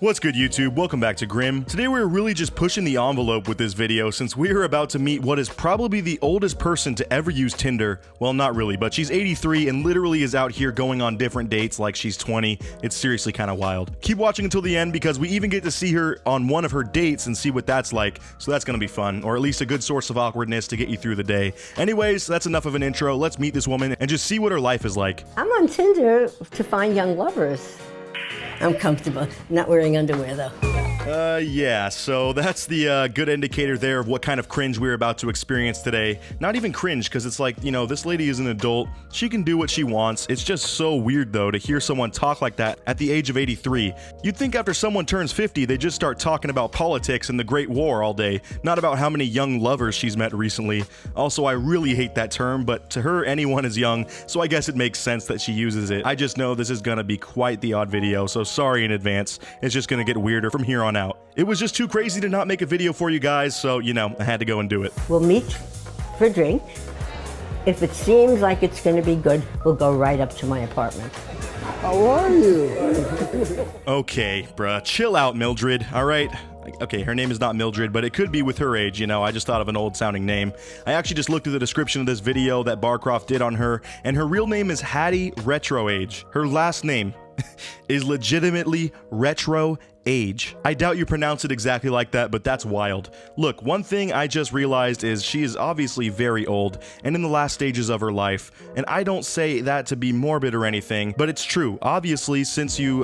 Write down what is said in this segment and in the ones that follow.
What's good, YouTube? Welcome back to Grim. Today we're really just pushing the envelope with this video since we are about to meet what is probably the oldest person to ever use Tinder. Well, not really, but she's 83 and literally is out here going on different dates like she's 20. It's seriously kind of wild. Keep watching until the end because we even get to see her on one of her dates and see what that's like, so that's gonna be fun, or at least a good source of awkwardness to get you through the day. Anyways, that's enough of an intro. Let's meet this woman and just see what her life is like. I'm on Tinder to find young lovers. I'm comfortable not wearing underwear though. Yeah, so that's the good indicator there of what kind of cringe we're about to experience today. Not even cringe, because it's like, you know, this lady is an adult. She can do what she wants. It's just so weird, though, to hear someone talk like that at the age of 83. You'd think after someone turns 50, they just start talking about politics and the Great War all day, not about how many young lovers she's met recently. Also, I really hate that term, but to her, anyone is young, so I guess it makes sense that she uses it. I just know this is gonna be quite the odd video, so sorry in advance. It's just gonna get weirder from here on out. It was just too crazy to not make a video for you guys, so, you know, I had to go and do it. We'll meet for a drink. If it seems like it's going to be good, we'll go right up to my apartment. How are you? Okay, bruh, chill out, Mildred, alright? Okay, her name is not Mildred, but it could be with her age, you know, I just thought of an old-sounding name. I actually just looked at the description of this video that Barcroft did on her, and her real name is Hattie Retroage. Her last name is legitimately Retroage. I doubt you pronounce it exactly like that, but that's wild. Look, one thing I just realized is she is obviously very old and in the last stages of her life, and I don't say that to be morbid or anything, but it's true. Obviously, since you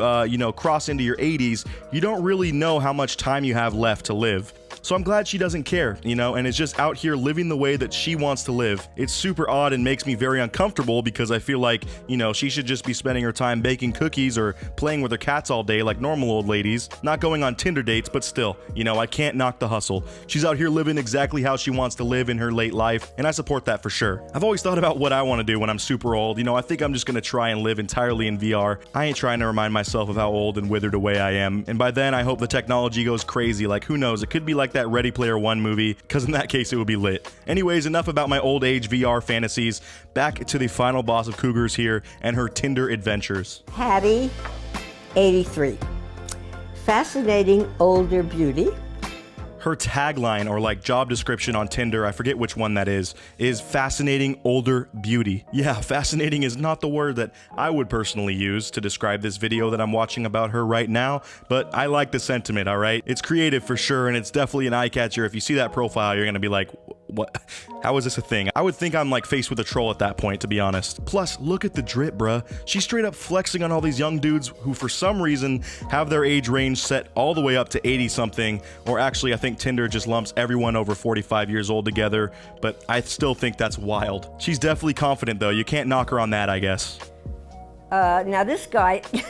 cross into your 80s, you don't really know how much time you have left to live. So I'm glad she doesn't care, you know, and is just out here living the way that she wants to live. It's super odd and makes me very uncomfortable because I feel like, you know, she should just be spending her time baking cookies or playing with her cats all day like normal old ladies, not going on Tinder dates, but still, you know, I can't knock the hustle. She's out here living exactly how she wants to live in her late life, and I support that for sure. I've always thought about what I want to do when I'm super old. You know, I think I'm just gonna try and live entirely in VR. I ain't trying to remind myself of how old and withered away I am, and by then I hope the technology goes crazy. Like, who knows, it could be like that Ready Player One movie, because in that case it would be lit. Anyways, enough about my old age VR fantasies. Back to the final boss of Cougars here and her Tinder adventures. Hattie, 83. Fascinating older beauty. Her tagline, or like job description on Tinder, I forget which one that is fascinating older beauty. Yeah, fascinating is not the word that I would personally use to describe this video that I'm watching about her right now, but I like the sentiment, alright? It's creative for sure, and it's definitely an eye catcher. If you see that profile, you're gonna be like, what? How is this a thing? I would think I'm like faced with a troll at that point, to be honest. Plus, look at the drip, bruh. She's straight up flexing on all these young dudes who for some reason have their age range set all the way up to 80 something, or actually I think Tinder just lumps everyone over 45 years old together, but I still think that's wild. She's definitely confident though. You can't knock her on that, I guess. Now this guy, he's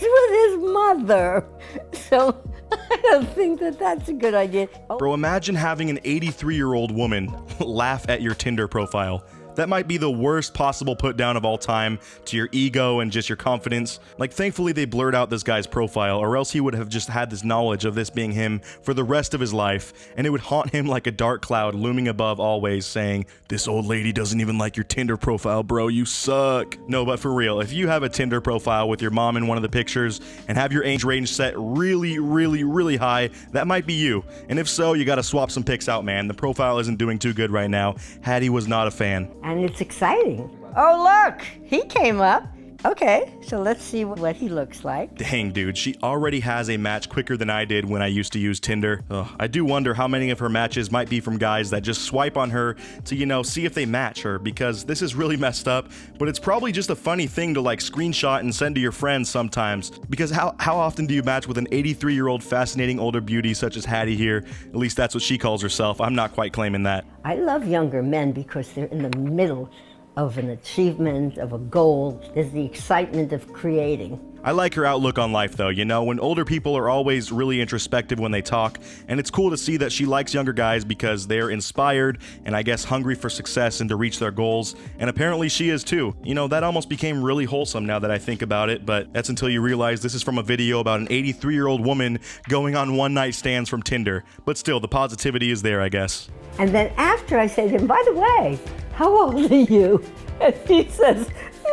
with his mother, so I don't think that that's a good idea. Oh. Bro, imagine having an 83-year-old woman laugh at your Tinder profile. That might be the worst possible put down of all time to your ego and just your confidence. Like, thankfully they blurred out this guy's profile, or else he would have just had this knowledge of this being him for the rest of his life, and it would haunt him like a dark cloud looming above always, saying, "This old lady doesn't even like your Tinder profile, bro, you suck." No, but for real, if you have a Tinder profile with your mom in one of the pictures and have your age range set really, really, really high, that might be you. And if so, you gotta swap some pics out, man. The profile isn't doing too good right now. Hattie was not a fan. And it's exciting. Oh, look, he came up. Okay, so let's see what he looks like. Dang, dude, she already has a match quicker than I did when I used to use Tinder. Ugh, I do wonder how many of her matches might be from guys that just swipe on her to, you know, see if they match her, because this is really messed up, but it's probably just a funny thing to like screenshot and send to your friends sometimes, because how often do you match with an 83-year-old fascinating older beauty such as Hattie here? At least that's what she calls herself. I'm not quite claiming that. I love younger men because they're in the middle of an achievement, of a goal. There's the excitement of creating. I like her outlook on life though, you know, when older people are always really introspective when they talk, and it's cool to see that she likes younger guys because they're inspired and I guess hungry for success and to reach their goals, and apparently she is too. You know, that almost became really wholesome now that I think about it, but that's until you realize this is from a video about an 83-year-old woman going on one-night stands from Tinder. But still, the positivity is there, I guess. And then after I say to him, by the way, how old are you? And he says,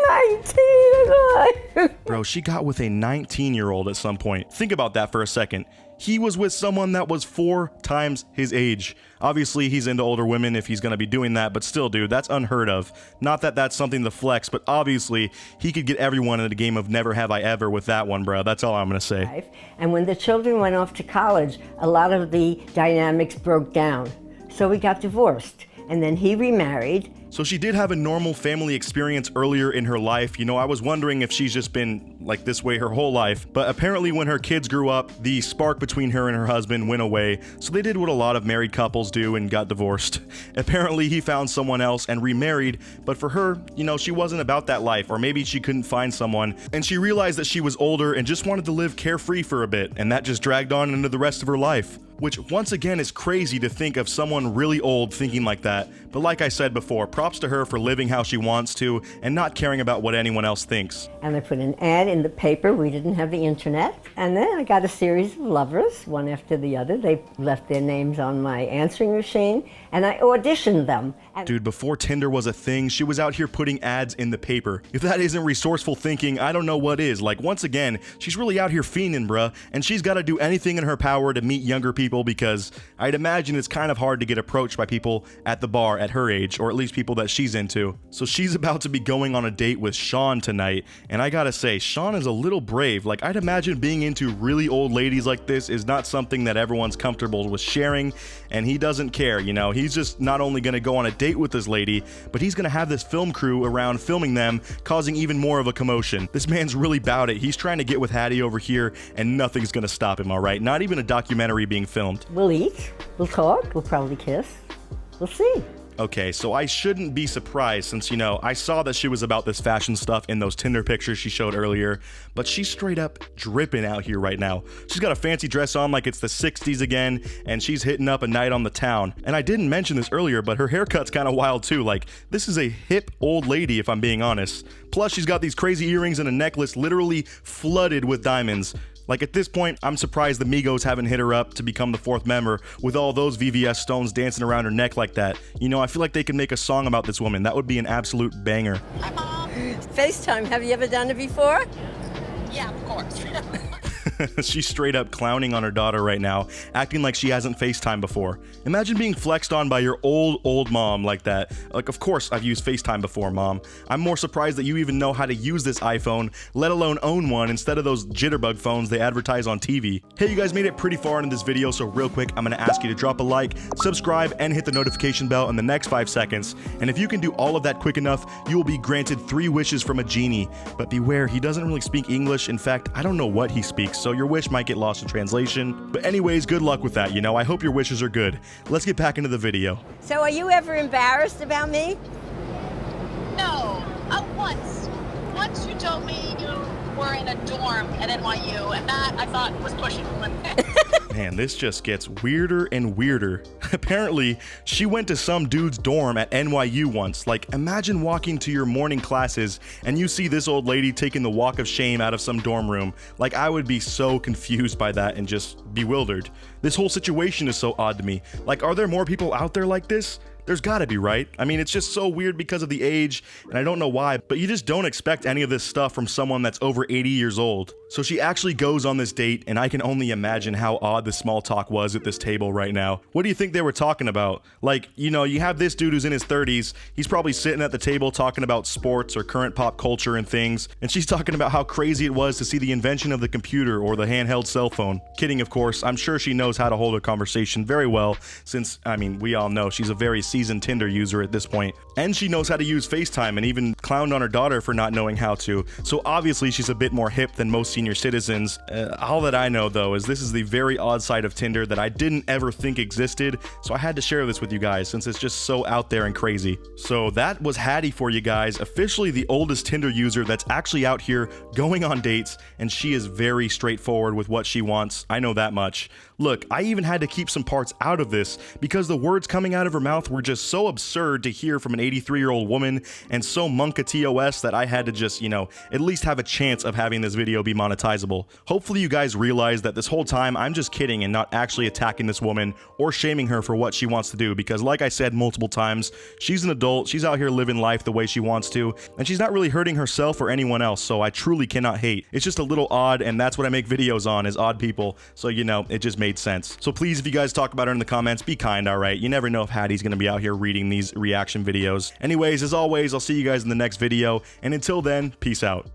19. Bro, she got with a 19-year-old at some point. Think about that for a second. He was with someone that was 4 times his age. Obviously, he's into older women if he's gonna be doing that, but still, dude, that's unheard of. Not that that's something to flex, but obviously, he could get everyone in a game of never have I ever with that one, bro. That's all I'm gonna say. And when the children went off to college, a lot of the dynamics broke down. So we got divorced, and then he remarried. So she did have a normal family experience earlier in her life. You know, I was wondering if she's just been like this way her whole life, but apparently when her kids grew up, the spark between her and her husband went away, so they did what a lot of married couples do and got divorced. Apparently he found someone else and remarried, but for her, you know, she wasn't about that life, or maybe she couldn't find someone, and she realized that she was older and just wanted to live carefree for a bit, and that just dragged on into the rest of her life. Which, once again, is crazy to think of someone really old thinking like that, but like I said before, props to her for living how she wants to and not caring about what anyone else thinks. And I put an ad in the paper. We didn't have the internet. And then I got a series of lovers, one after the other. They left their names on my answering machine, and I auditioned them. Dude, before Tinder was a thing, she was out here putting ads in the paper. If that isn't resourceful thinking, I don't know what is. Like, once again, she's really out here fiending, bruh, and she's got to do anything in her power to meet younger people, because I'd imagine it's kind of hard to get approached by people at the bar at her age, or at least people that she's into. So she's about to be going on a date with Sean tonight, and I gotta say, Sean is a little brave. Like, I'd imagine being into really old ladies like this is not something that everyone's comfortable with sharing, and he doesn't care, you know. He's just not only gonna go on a date with this lady, but he's gonna have this film crew around filming them, causing even more of a commotion. This man's really about it. He's trying to get with Hattie over here, and nothing's gonna stop him, alright? Not even a documentary being filmed. We'll eat, we'll talk, we'll probably kiss. We'll see. Okay, so I shouldn't be surprised since, you know, I saw that she was about this fashion stuff in those Tinder pictures she showed earlier, but she's straight up dripping out here right now. She's got a fancy dress on like it's the 60s again, and she's hitting up a night on the town. And I didn't mention this earlier, but her haircut's kind of wild too. Like, this is a hip old lady if I'm being honest. Plus, she's got these crazy earrings and a necklace literally flooded with diamonds. Like, at this point, I'm surprised the Migos haven't hit her up to become the 4th member with all those VVS stones dancing around her neck like that. You know, I feel like they could make a song about this woman. That would be an absolute banger. Hi, Mom. FaceTime, have you ever done it before? Yeah, of course. She's straight up clowning on her daughter right now, acting like she hasn't FaceTime before. Imagine being flexed on by your old mom like that. Like, of course I've used FaceTime before, Mom. I'm more surprised that you even know how to use this iPhone, let alone own one, instead of those jitterbug phones they advertise on TV. Hey, you guys made it pretty far into this video, so real quick, I'm gonna ask you to drop a like, subscribe, and hit the notification bell in the next 5 seconds. And if you can do all of that quick enough, you will be granted 3 wishes from a genie. But beware, he doesn't really speak English. In fact, I don't know what he speaks, so your wish might get lost in translation. But anyways, good luck with that, you know. I hope your wishes are good. Let's get back into the video. So are you ever embarrassed about me? No, once. Once you told me you were in a dorm at NYU, and that I thought was pushing the limit. Man, this just gets weirder and weirder. Apparently, she went to some dude's dorm at NYU once. Like, imagine walking to your morning classes and you see this old lady taking the walk of shame out of some dorm room. Like, I would be so confused by that and just bewildered. This whole situation is so odd to me. Like, are there more people out there like this? There's gotta be, right? I mean, it's just so weird because of the age, and I don't know why, but you just don't expect any of this stuff from someone that's over 80 years old. So she actually goes on this date, and I can only imagine how odd the small talk was at this table right now. What do you think they were talking about? Like, you know, you have this dude who's in his 30s, he's probably sitting at the table talking about sports or current pop culture and things, and she's talking about how crazy it was to see the invention of the computer or the handheld cell phone. Kidding, of course. I'm sure she knows how to hold a conversation very well, since, I mean, we all know she's a very seasoned Tinder user at this point. And she knows how to use FaceTime and even clowned on her daughter for not knowing how to. So obviously she's a bit more hip than most senior citizens. All that I know though is this is the very odd side of Tinder that I didn't ever think existed. So I had to share this with you guys since it's just so out there and crazy. So that was Hattie for you guys, officially the oldest Tinder user that's actually out here going on dates, and she is very straightforward with what she wants. I know that much. Look, I even had to keep some parts out of this because the words coming out of her mouth were just so absurd to hear from an 83-year-old woman and so monka TOS that I had to just, at least have a chance of having this video be monetizable. Hopefully you guys realize that this whole time I'm just kidding and not actually attacking this woman or shaming her for what she wants to do, because like I said multiple times, she's an adult, she's out here living life the way she wants to, and she's not really hurting herself or anyone else, so I truly cannot hate. It's just a little odd, and that's what I make videos on, is odd people, so it just made sense. So please, if you guys talk about her in the comments, be kind, alright? You never know if Hattie's gonna be out here reading these reaction videos. Anyways, as always, I'll see you guys in the next video, and until then, peace out.